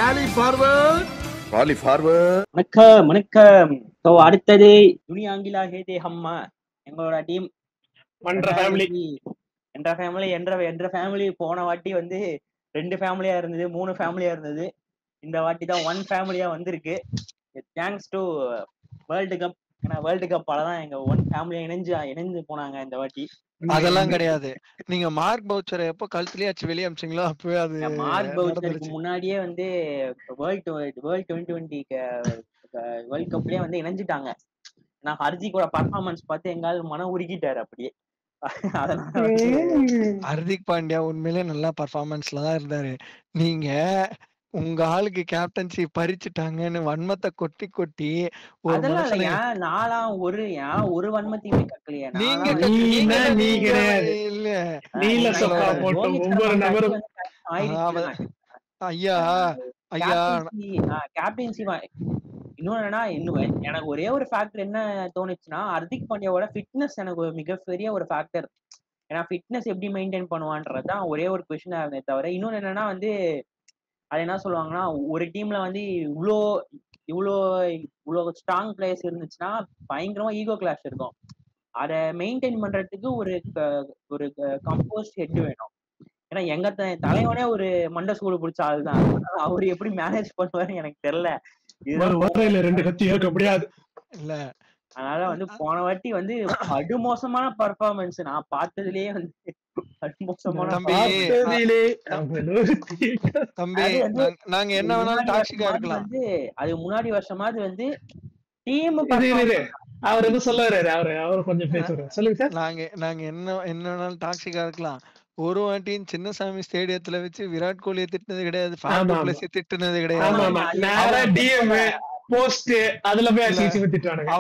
ராலி forward. வணக்கம் வணக்கம். So அடுத்தது துனியாங்கிலா ஹேதே ஹம்மா எங்களோட டீம் பண்ற ஃபேமிலி என்ற ஃபேமிலி போன வாட்டி வந்து 2 ஃபேமிலியா இருந்தது, 3 ஃபேமிலியா இருந்தது. இந்த வாட்டி தான் 1 ஃபேமிலியா வந்திருக்கு. Thanks to world cup. ஏன்னா வேர்ல்டு கப்பால தான் எங்க 1 ஃபேமிலியா இணைஞ்சு போனாங்க இந்த வாட்டி. அதெல்லாம் கிடையாது. நீங்க மார்க் பவுச்சரை எப்போ கழுத்துலயே அடிச்சு வெளியே அமிச்சிங்களோ அப்பவே அது மார்க் பவுச்சருக்கு முன்னாடியே வந்து வேர்ல்டு 2020 வேர்ல்ட் கப்லயே வந்து இணைஞ்சிட்டாங்க. நான் ஹர்திக்கோட பர்ஃபார்மன்ஸ் பார்த்து எங்கால மனம் உருகிட்டாரு அப்படியே. அதனால ஹர்திக் பாண்டியா உண்மையிலே நல்லா பர்ஃபார்மன்ஸ்ல தான் இருந்தாரு. நீங்க உங்க ஆளுக்கு கேப்டன்சி பறிச்சுட்டாங்கன்னு வன்மத்தை கொட்டி கொட்டி ஒரு அதெல்லாம் மனுஷனை இல்லையா, நாலாம் ஒரு வன்மத்தையுமே கக்கலையா. நீங்க நீ கிடையாது. இல்ல நீல சொக்கா போட்டோம் ஒவ்வொரு நபரும். ஐயா ஐயா கேப்டன்சி. இன்னொன்னு என்னன்னா, எனக்கு ஒரே ஒரு ஃபேக்டர் என்ன தோணுச்சுன்னா, ஹர்திக் பாண்டியாவோட ஃபிட்னஸ் எனக்கு ஒரு மிகப்பெரிய ஒரு ஃபேக்டர். ஏன்னா ஃபிட்னஸ் எப்படி மெயின்டைன் பண்ணுவான்றதுதான் ஒரே ஒரு கொஸ்டினா இருந்தே தவிர, இன்னொன்னு என்னன்னா வந்து அது என்ன சொல்லுவாங்கன்னா, ஒரு டீம்ல வந்து இவ்வளோ ஸ்ட்ராங் பிளேயர்ஸ் இருந்துச்சுன்னா பயங்கரமா ஈகோ கிளாஷ் இருக்கும். அதை மெயின்டைன் பண்றதுக்கு ஒரு கம்போஸ்ட் ஹெட் வேணும். ஏன்னா எங்க தலைவனே ஒரு மண்டை சூடு பிடிச்ச ஆள் தான். அவரு எப்படி மேனேஜ் பண்ணுவாருன்னு எனக்கு தெரியல. ஒரு வாரையில 2 கத்தி ஏற்க முடியாது. இல்ல அதனால வந்து போன வாட்டி வந்து படுமோசமான பர்ஃபார்மன்ஸ் நான் பார்த்ததுலயே வந்து படுமோசமான. தம்பி நாங்க என்ன வேணாலும் டாக்ஸிக்கா இருக்கலாம். அது முன்னாடி வருஷமாவது வந்து டீம் அவர் எதுவும் சொல்லுவாரு. அவரு கொஞ்சம் பேசுறாரு. சொல்லுங்க சார். நாங்க என்ன வேணாலும் டாக்ஸிக்கா இருக்கலாம். ஒரு வாட்டியும் சின்னசாமி ஸ்டேடியத்துல வச்சு விராட் கோலியை திட்டினது கிடையாது, திட்டினது கிடையாது. போஸ்ட் அதுல போய் அடிச்சு விட்டுட்டானுங்க.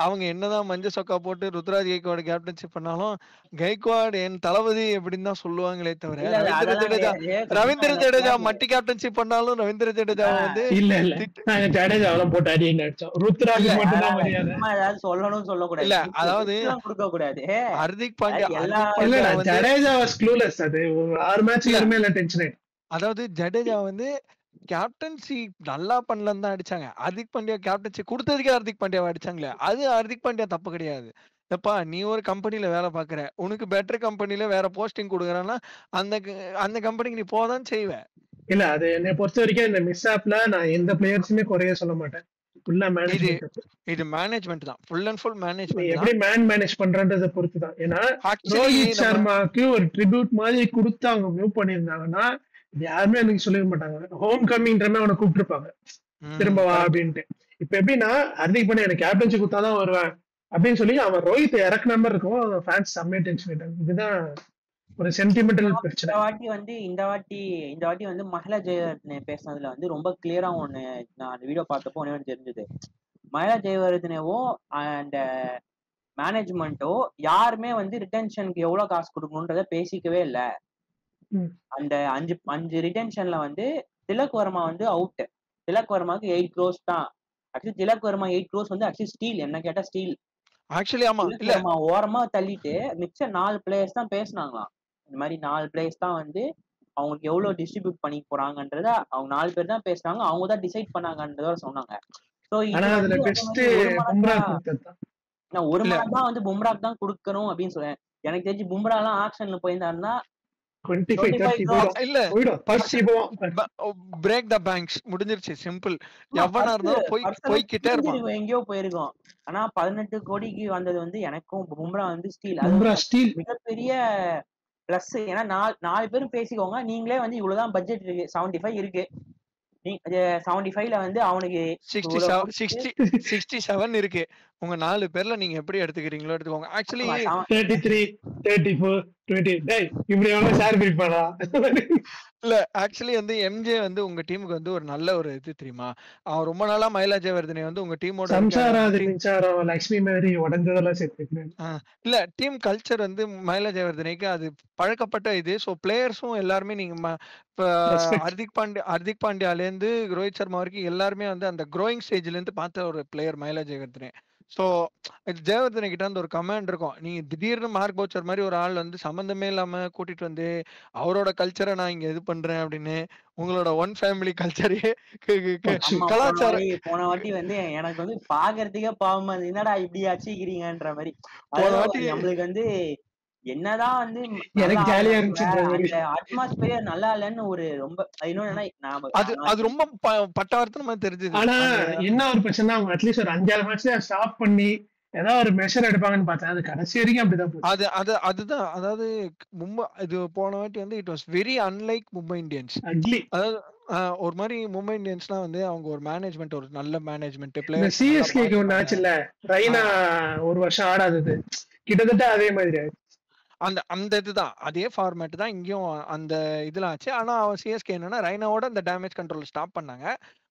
அவங்க என்னதான் மஞ்ச சொக்கா போட்டு ருத்ராஜ் கைக்வாட் கேப்டன்ஷிப் பண்ணாலும் கைக்வாட் என் தளபதி எப்படின்னு தான் சொல்லுவாங்களே தவிர, ரவீந்திர ஜடேஜா மட்டி கேப்டன்ஷிப் பண்ணாலும் ரவீந்திர ஜடேஜா வந்து ஜடேஜாவெல்லாம் போட்டு அடி அடிச்சோம். ருத்ராஜ் மட்டும் தான் மரியாதை. சொல்லணும் சொல்லக்கூடாது. இல்ல அதாவது கொடுக்க கூடாது. Hardik Pandya Jadeja was clueless. அது ஒரு 6 மேட்ச் யாருமே இல்ல டென்ஷன் ஆயிடும். அதாவது ஜடேஜா வந்து கேப்டன்சி நல்லா பண்ணலன்னு தான் அடிச்சாங்க. ஹர்திக் பாண்டியா கேப்டன்சி கொடுத்ததுக்கே ஹர்திக் பாண்டியாவை அடிச்சாங்களே, அது ஹர்திக் பாண்டியா தப்பு கிடையாது. எப்பா நீ ஒரு கம்பெனில வேலை பாக்குற, உனக்கு பெட்டர் கம்பெனில வேற போஸ்டிங் கொடுக்குறான்னா அந்த கம்பெனிக்கு நீ போதான் செய்வ. இல்ல அது என்னை பொறுத்த வரைக்கும் இந்த மிஸ் ஆப்ல நான் எந்த பிளேயர்ஸுமே குறைய சொல்ல மாட்டேன். இது மேனேஜ்மெண்ட் தான், ஃபுல் அண்ட் ஃபுல் மேனேஜ்மெண்ட். எப்படி மேனேஜ் பண்றன்றதை பொறுத்து தான். ஏன்னா ரோஹித் சர்மாக்கு ஒரு ட்ரிபியூட் மாதிரி கொடுத்து அவங்க மூவ் பண்ணியிருந்தாங்கன்னா யாருமே எனக்கு சொல்லிட மாட்டாங்க. ஹோம் கம்மிங்ன்ற மாதிரி அவனை கூப்பிட்டுருப்பாங்க, திரும்ப வா அப்படின்ட்டு. இப்ப எப்படின்னா ஹர்திக் பாண்டியா எனக்கு கேப்டன்சி கொடுத்தாதான் வருவேன் அப்படின்னு சொல்லி அவன் ரோஹித் இறக்குன மாதிரி இருக்கும். அவங்க ஃபேன்ஸ் செம்மையா டென்ஷன் ஆயிட்டாங்க. இதுதான் ஒரு சென்டிமெண்டல் பிரச்சனை. இந்த வாட்டி வந்து மஹிளா ஜெயவர்தனே பேசினதுல வந்து ரொம்ப கிளியரா ஒண்ணு நான் அந்த வீடியோ பார்த்தப்போ ஒண்ணு தெரிஞ்சது. மஹிளா ஜெயவர்தனேவோ அண்ட் மேனேஜ்மெண்ட்டோ யாருமே வந்து ரிட்டென்ஷனுக்கு எவ்வளவு காசு கொடுக்கணும்ன்றத பேசிக்கவே இல்லை. அந்த 5 ரிட்டென்ஷன்ல வந்து திலக் வர்மா வந்து அவுட். திலக் வர்மாக்கு 8 crores தான். ஆக்சுவலி திலக் வர்மா 8 crores வந்து ஆக்சுவலி ஸ்டீல். என்ன கேட்டா ஸ்டீல். ஆக்சுவலி ஆமா இல்ல ஓரமா தள்ளிட்டு மிச்ச 4 பிளேயர்ஸ் தான் பேசினாங்களாம். இந்த மாதிரி 4 பிளேயர்ஸ் தான் வந்து அவங்களுக்கு எவ்வளவு டிஸ்ட்ரிபியூட் பண்ணி போறாங்கன்றத அவங்க 4 பேர் தான் பேசுறாங்க. அவங்க தான் டிசைட் பண்ணாங்கன்றத சொன்னாங்க. ஒரு மேட்ச் தான் வந்து பும்ராக்கு தான் கொடுக்கணும் அப்படின்னு சொல்றேன். எனக்கு தெரிஞ்சு பும்ரா எல்லாம் ஆக்ஷன்ல போயிருந்தாருன்னா பிரேக் த பேங்க்ஸ் முடிஞ்சிருச்சு. சிம்பிள். எவனா இருந்தாலும் போய்கிட்டே இருப்பான். எங்கேயோ போயிருக்கோம். ஆனா 18 கோடிக்கு வந்தது வந்து எனக்கும் பும்ரா வந்து ஸ்டீல் மிகப்பெரிய பிளஸ். ஏன்னா 4 பேரும் பேசிக்கோங்க, நீங்களே வந்து இவ்வளவுதான் பட்ஜெட் இருக்கு, 75 இருக்கு. 75ல வந்து அவனுக்கு 67 இருக்கு. உங்க 4 பேர்ல நீங்க எப்படி எடுத்துக்கிறீங்களோ எடுத்துக்கோங்க. ஆக்சுவலி 33 34 20 டேய் இப்படி எவ்வளவு ஷேர் பிரிப்பாடா. இல்ல ஆக்சுவலி வந்து எம்ஜே வந்து உங்க டீமுக்கு வந்து ஒரு நல்ல ஒரு இது தெரியுமா, அவன் ரொம்ப நாளா மயிலா ஜெயவர்தனே வந்து உங்க டீமோட லட்சுமி மாதிரி உடஞ்சதெல்லாம் சேர்த்துக்கிறேன். இல்ல டீம் கல்ச்சர் வந்து மயிலா ஜெயவர்தனேக்கு அது பழக்கப்பட்ட இது. ஸோ பிளேயர்ஸும் எல்லாருமே நீங்க ஹர்திக் பாண்டியால இருந்து ரோஹித் சர்மா வரைக்கும் எல்லாருமே வந்து அந்த க்ரோயிங் ஸ்டேஜ்ல இருந்து பார்த்த ஒரு பிளேயர் மயிலா ஜெயவர்தனே. சோ ஜெயவர்தன கிட்ட அந்த ஒரு கமெண்ட் இருக்கும், நீங்க திடீர்னு மார்க் பவுச்சர் மாதிரி ஒரு ஆள் வந்து சம்பந்தமே இல்லாம கூட்டிட்டு வந்து அவரோட கல்ச்சரை நான் இங்க இது பண்றேன் அப்படின்னு உங்களோட ஒன் ஃபேமிலி கல்ச்சரையே ஆமா கலாச்சாரம். போன வாட்டி வந்து எனக்கு வந்து பாக்குறதுக்கே பாவமா இருந்தது. என்னடா இப்படி அடிச்சுக்கிறீங்கன்ற மாதிரி. போன அதாவது வாட்டி நம்மளுக்கு வந்து என்னதான் வந்து நல்லா எனக்கு ஜாலியா ஆடுறாங்க, இருந்துச்சுன்ற மாதிரி. அந்த அட்மாஸ்பியர் நல்லா இல்லைன்னு ஒரு ரொம்ப இன்னொன்னு நாம அது ரொம்ப பட்டவர்த்தனமா தெரிஞ்சது. ஆனா என்ன ஒரு பிரச்சனை, அவங்க அட்லீஸ்ட் ஒரு 5-6 மேட்ச்ல ஸ்டாப் பண்ணி ஏதாவது ஒரு மெஷர் எடுப்பாங்கன்னு பார்த்தேன். அது கடைசி வரைக்கும் அப்படிதான் போச்சு. அதுதான் அதாவது மும்பை இது போன வாட்டி வந்து it was very unlike Mumbai Indians. அட்லி அதாவது ஒரு மாதிரி மும்பை இந்தியன்ஸ்லாம் வந்து அவங்க ஒரு மேனேஜ்மெண்ட், ஒரு நல்ல மேனேஜ்மெண்ட், இந்த பிளேயர்ஸ் சிஎஸ்கேக்கு ஒண்ணு ஆச்சுல்ல, ரெய்னா ஒரு வருஷம் ஆடாதது, கிட்டத்தட்ட அதே மாதிரி ஆயிடுச்சு. அந்த இதுதான் அதே ஃபார்மேட் தான் இங்கேயும் அந்த இதுல ஆச்சு. ஆனா அவன் சிஎஸ்கே என்னன்னா ரெய்னாவோட அந்த டேமேஜ் கண்ட்ரோல் ஸ்டாப் பண்ணாங்க,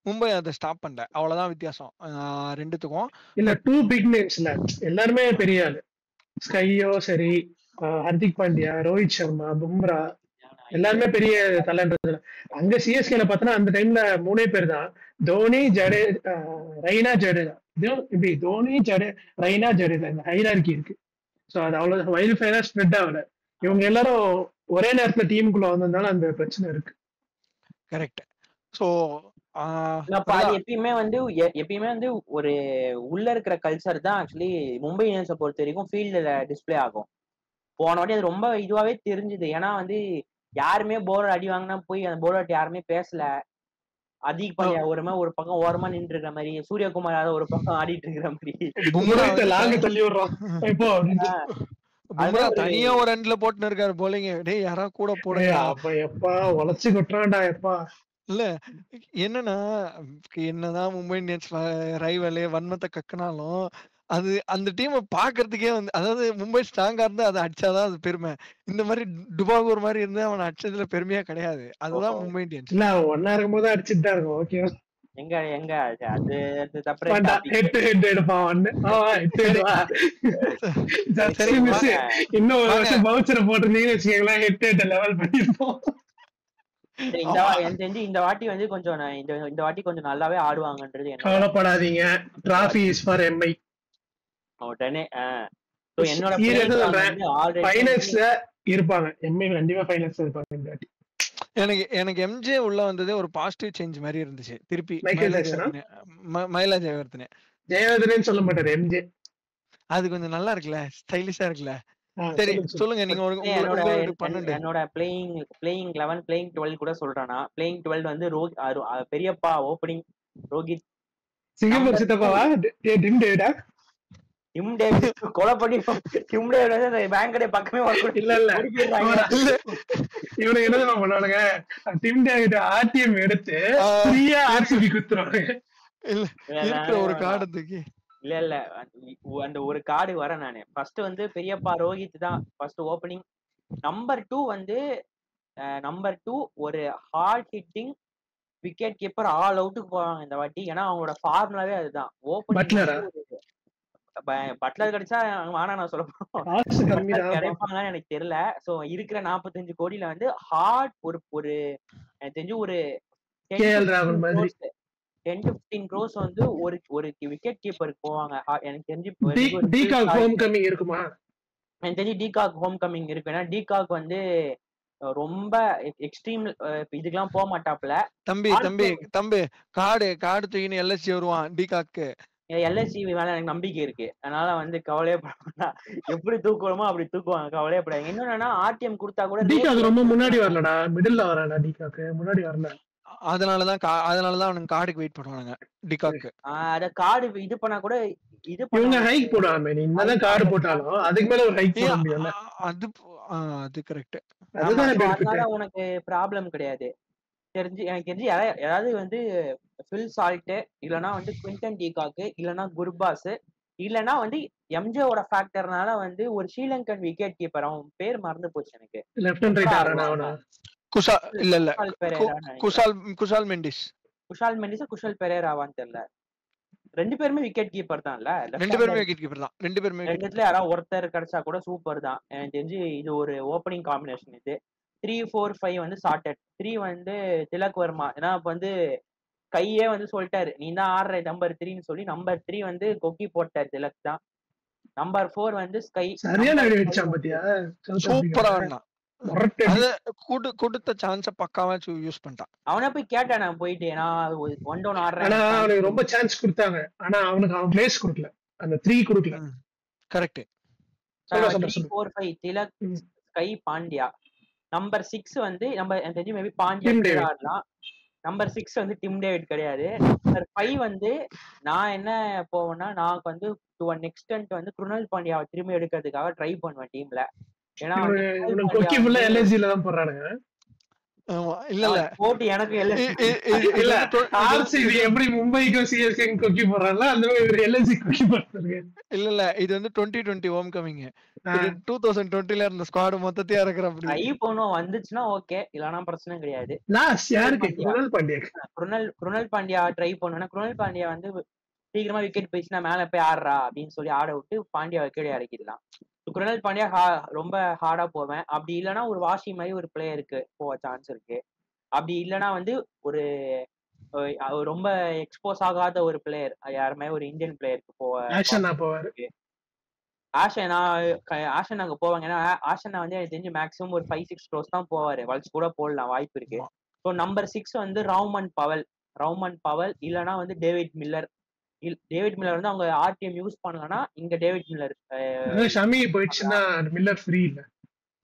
மும்பை அதை ஸ்டாப் பண்ணல. அவ்வளவுதான் வித்தியாசம் ரெண்டுத்துக்கும். இல்ல டூ பிக் நேம்ஸ்ல எல்லாருமே பெரிய ஆளு. ஸ்கையோ சரி, ஹர்திக் பாண்டியா, ரோஹித் சர்மா, பும்ரா எல்லாருமே பெரிய தலைன்றதுல. அங்க சிஎஸ்கேல பார்த்தோன்னா அந்த டைம்ல 3 பேர் தான், தோனி, ரெய்னா, ஜடேஜா. இப்படி தோனி, ரெய்னா, ஜடேஜா இந்த ஹைரார்கி இருக்கு. சோ அது அவ்வளவு வைல்ட் ஃபயரா ஸ்ப்ரெட் ஆகல. இவங்க எல்லாரும் ஒரே நேரத்துல டீமுக்குள்ள வந்ததுனால அந்த பிரச்சனை இருக்கு. கரெக்ட். சோ அது எப்பயுமே வந்து ஒரு உள்ள இருக்கிற கல்ச்சர் தான் ஆக்சுவலி மும்பை இந்தியன்ஸை பொறுத்த வரைக்கும் ஃபீல்டுல டிஸ்பிளே ஆகும். போன வாட்டி அது ரொம்ப இதுவாவே தெரிஞ்சுது. ஏன்னா வந்து யாருமே போலர் அடி வாங்கினா போய் அந்த போலர் யாருமே பேசல. அதிக் பாண்டியா ஒரு பக்கம் ஓரமா நின்று இருக்கிற மாதிரி, சூரியகுமார் யாதவ் ஒரு பக்கம் ஆடிட்டு இருக்கிற மாதிரி, லாங்க தள்ளி விடுறோம் இப்போ. பும்ரா தனியா ஒரு எண்ட்ல போட்டுன்னு இருக்காரு போலிங்க. டேய் யாரா கூட போடுங்க. அப்ப எப்பா உழைச்சு கொட்டுறான்டா எப்பா. இல்ல என்னன்னா, என்னதான் மும்பை இந்தியன்ஸ் ரைவலு வன்மத்தை கக்குனாலும் அது அந்த டீமை பாக்குறதுக்கே வந்து, அதாவது மும்பை ஸ்ட்ராங்கா இருந்தா அதை அடிச்சாதான் அது பெருமை. இந்த மாதிரி டுபாகூர் மாதிரி இருந்து அவனை அடிச்சதுல பெருமையா கிடையாது. அதுதான் மும்பை இந்தியன்ஸ். இல்ல ஒன்னா இருக்கும் போது அடிச்சுட்டு தான் இருக்கும். ஓகே எங்க அது எடுப்பான். இன்னும் ஒரு வருஷம் பவுச்சரை போட்டிருந்தீங்கன்னு வச்சுக்கோங்களேன், ஹெட் லெவல் பண்ணிருப்போம். இந்த வாட்டி வந்து கொஞ்சம் இந்த வாட்டி கொஞ்சம் நல்லாவே ஆடுவாங்கன்றது. கவலைப்படாதீங்க, டிராஃபி இஸ் ஃபார் எம்ஐ. உடனே என்னோட ஃபைனல்ஸ்ல இருப்பாங்க. எம்ஐ கண்டிப்பா ஃபைனல்ஸ்ல இருப்பாங்க இந்த வாட்டி. எனக்கு எம்ஜே உள்ள வந்ததே ஒரு பாசிட்டிவ் சேஞ்ச் மாதிரி இருந்துச்சு. திருப்பி மயிலா ஜெயவர்தனேன்னு சொல்ல மாட்டாரு, எம்ஜே. அது கொஞ்சம் நல்லா இருக்குல்ல, ஸ்டைலிஷா இருக்குல்ல. சரி சொல்லுங்க, நீங்க என்னோட பிளேயிங் 11 பிளேயிங் 12 கூட சொல்றானா. பிளேயிங் 12 வந்து பெரியப்பா ஓப்பனிங் ரோஹித், சிங்கப்பூர் சித்தப்பாவா, டிம் டேவிடா, டிம் டேவிட் கொலை பண்ணி டிம் டேவிட் வந்து பேங்கடே பக்கமே வரக்கூடாது. இல்ல இவனுக்கு என்ன பண்ணுவானுங்க, டிம் டேவிட் ஆர்டிஎம் எடுத்து ஃப்ரீயா ஆர்சிபி குத்துறாங்க. இல்ல ஒரு கார்டு தூக்கி இல்ல அந்த ஒரு கார்டு வர. நானு ஃபர்ஸ்ட் வந்து பெரியப்பா ரோஹித் தான் ஃபர்ஸ்ட் ஓப்பனிங். நம்பர் 2 ஒரு hard hitting wicket keeper all அவுட்டுக்கு போவாங்க இந்த வாட்டி. ஏன்னா அவங்களோட ஃபார்முலாவே அதுதான். ஓப்பனிங் பட்லர் கிடைச்சா வானா நான் சொல்ல போறோம் கிடைப்பாங்கன்னு எனக்கு தெரியல. சோ இருக்கிற 45 கோடியில வந்து ஹார்ட் ஒரு எனக்கு தெரிஞ்சு ஒரு 10-15 crores வந்து ஒரு விக்கெட் கீப்பருக்கு போவாங்க. எனக்கு தெரிஞ்சு இருக்குமா? எனக்கு தெரிஞ்சு டிகாக் ஹோம் கமிங் இருக்கு. ஏன்னா டிகாக் வந்து ரொம்ப எக்ஸ்ட்ரீம் இதுக்கெல்லாம் போக மாட்டாப்ல. தம்பி கார்டு தூக்கின்னு எல்எஸ்சி வருவான் டிகாக்கு. எல்எஸ்சி மேல எனக்கு நம்பிக்கை இருக்கு. அதனால வந்து கவலையே பட எப்படி தூக்குறோமோ அப்படி தூக்குவாங்க, கவலையே படாது. இன்னொன்னா ஆர்டிஎம் கொடுத்தா கூட டிகாக் ரொம்ப முன்னாடி வரலடா, மிடில்ல வராடா. டிகாக் முன்னாடி வரல, அதனாலதான் அவனுக்கு கார்டுக்கு வெயிட் பண்ணுவாங்க. டிகாக்கு அத கார்டு இது பண்ணா கூட இவங்க ஹைக் போடுவாங்க. நீ என்னதான் கார்டு போட்டாலும் அதுக்கு மேல ஒரு ஹைக் போட முடியல. அது கரெக்ட். அதனால உனக்கு ப்ராப்ளம் கிடையாது. எனக்கு தெரிஞ்சு ஏதாவது வந்து ஃபில் சால்ட், இல்லனா வந்து குவிண்டன் டிகாக், இல்லனா குர்பாஸ், இல்லனா வந்து எம்ஜேவோட ஃபேக்டர்னால வந்து ஒரு ஸ்ரீலங்கன் விக்கெட் கீப்பர், அவன் பேர் மறந்து போச்சு எனக்கு. லெஃப்ட் அண்ட் ரைட் ஆடுறானா? குஷால் மெண்டிஸ் குஷல் பெரேராவான்னு தெரியல. 2 பேருமே விக்கெட் கீப்பர் தான்ல. 2 பேருமே விக்கெட் கீப்பர் தான். 2 பேருமே ரெண்டுத்துல யாராவது ஒருத்தர் கிடைச்சா கூட சூப்பர் தான். எனக்கு தெரிஞ்சு இது ஒரு ஓப்பனிங் காம்பினேஷன். இது 3-4-5 வந்து சார்ட்டட். 3 வந்து திலக் வர்மா. ஏன்னா இப்ப வந்து ஸ்கையே வந்து சொல்லிட்டாரு நீ தான் ஆடுற நம்பர் 3ன்னு சொல்லி நம்பர் 3 வந்து கொக்கி போட்டாரு திலக் தான். நம்பர் 4 வந்து ஸ்கை. சரியான ஐடியா அடிச்சான் பாத்தியா சூப்பரா ஆடினான். முரட்டு அது கொடுத்த சான்ஸ பக்காவா யூஸ் பண்ணிட்டான். அவனை போய் கேட்டான் நான் போயிட்டு நான் 1-down ஆனா ஆடுறேன். அவனுக்கு ரொம்ப சான்ஸ் கொடுத்தாங்க ஆனா அவனுக்கு அவன் பிளேஸ் கொடுக்கல அந்த 3 கொடுக்கல. Correct. 3, 4, 5 Tilak sky Pandya. Number 6 வந்து நம்ம எனக்கு தெரிஞ்சு மேபி பாண்டியா ஆடலாம். நம்பர் 6 வந்து டிம் டேவிட் கிடையாது. நம்பர் 5 வந்து நான் என்ன போவேன்னா நான் வந்து டு அன் எக்ஸ்டென்ட் வந்து குருணால் பாண்டியாவை திரும்பி எடுக்கிறதுக்காக ட்ரை பண்ணுவேன் டீம்ல. ஏன்னா கொக்கி ஃபுல்லா எல்எஸ்ஜில தான் போறானுங்க. இல்ல இல்ல போட்டு எனக்கு இல்ல ஆர்சிபி எப்படி மும்பைக்கும் சிஎஸ்கேக்கும் கொக்கி போறாங்களோ அந்த மாதிரி எல்எஸ்ஜி கொக்கி போறாங்க. இல்ல இல்ல இது வந்து 2020 ஹோம் கமிங். 2020ல இருந்த ஸ்குவாட் மொத்தத்தையும் இறக்குற அப்படி ட்ரை பண்ணுவோம் வந்துச்சுன்னா ஓகே இல்லனா பிரச்சனை கிடையாது. லாஸ்ட் யாருக்கு குருணால் பாண்டியா குருணால் பாண்டியா ட்ரை பண்ணுவேன். குருணால் பாண்டியா வந்து சீக்கிரமா விக்கெட் போயிடுச்சுன்னா மேல போய் ஆடுறா அப்படின்னு சொல்லி ஆட விட்டு பாண்டியா விக்கெட் இறக்கிடலாம். குருணால் பாண்டியா ரொம்ப ஹார்டா போவேன். அப்படி இல்லைன்னா ஒரு வாஷி மாதிரி ஒரு பிளேயருக்கு போக சான்ஸ் இருக்கு. அப்படி இல்லைன்னா வந்து ஒரு ரொம்ப எக்ஸ்போஸ் ஆகாத ஒரு பிளேயர் யாருமே ஒரு இந்தியன் பிளேயருக்கு போவாரு. ஆஷன் அங்க போவாங்க. ஏன்னா ஆஷன் வந்து எனக்கு தெரிஞ்சு மேக்ஸிமம் ஒரு 5-6 க்ரோஸ் தான் போவாரு. வல்ஸ் கூட போடலாம் வாய்ப்பு இருக்கு. ஸோ நம்பர் 6 வந்து ரவுமன் பவல் இல்லைன்னா வந்து டேவிட் மில்லர் வந்து அவங்க ஆர்டிஎம் யூஸ் பண்ணலன்னா இங்க டேவிட் மில்லர் ஷமி போயிடுச்சுன்னா மில்லர் ஃப்ரீ இல்ல.